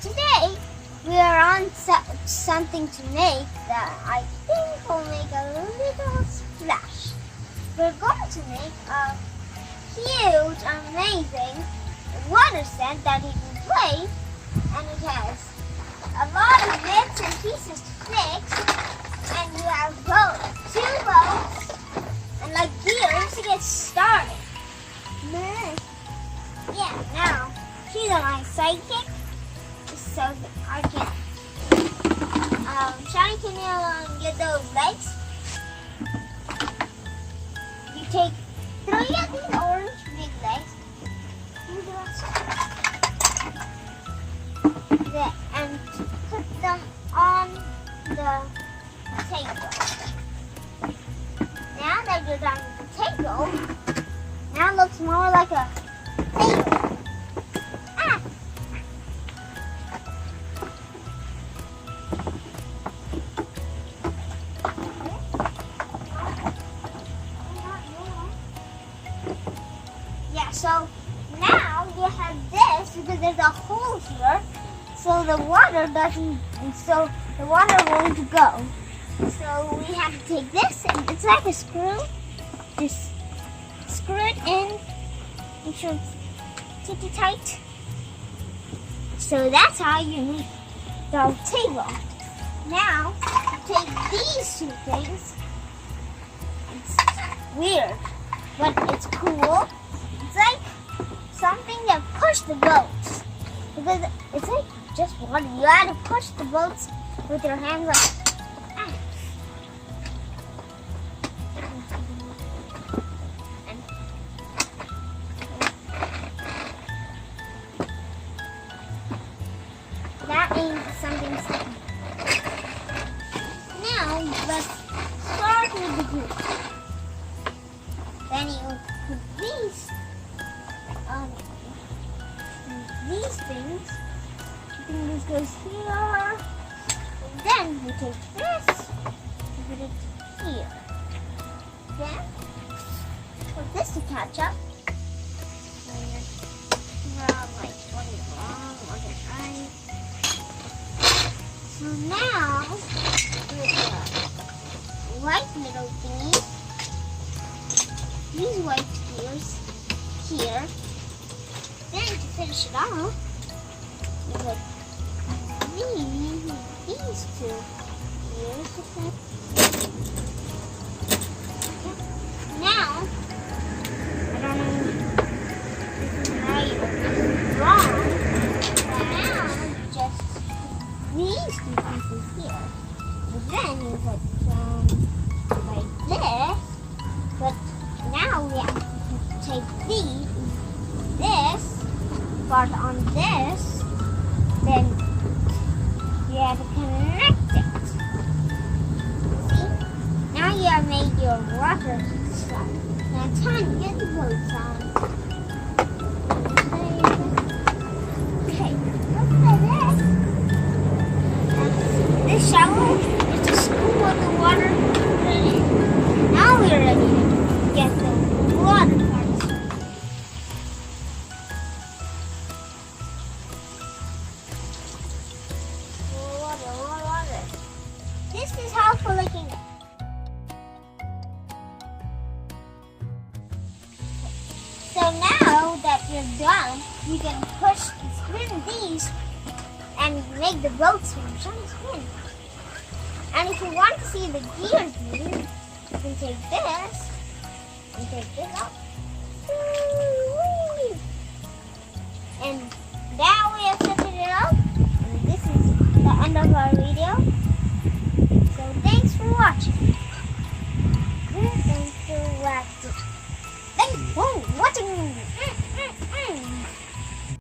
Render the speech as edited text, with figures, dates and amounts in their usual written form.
today we are on something to make that I think will make a little splash. We're going to make a huge, amazing water set that you can play, and it has a lot of bits and pieces to fix, and you have two boats and like gears to get started. Yeah, now she's my sidekick, so I can. Shiny, can you get those legs? You take 3 of these orange big legs. And put them on the table. Now that you're done with the table, now it looks more like a table. Yeah, so now you have this because there's a hole here, so the water won't go. So we have to take this, and it's like a screw. Just screw it in. Make sure it's ticky tight. So that's how you make the table. Now take these two things. It's weird, but it's cool. It's like something that push the boats, because it's like just water. You have to push the boats with your hands like. That means something sticky. Now let's start with the glue. Then you put these things. I think this goes here. And then you take this and put it here. Then put this to catch up. So now with the white little thingy, these white gears here. Then to finish it off, you put these two gears to fit. Now, I don't know if this is right or this is wrong, but now just these two pieces here. And then you put them like this, but now we have to take this part on this, then you have to connect it. See? Now you have made your water stuff. Now it's time to get the boats on. Okay, look at this. This shovel is to scoop up the water and put it in. Now we're ready to get the water parts. More water. This is how for licking it. So now that you're done, you can push and spin these and make the boats spin. And if you want to see the gears move, you can take this and take this up.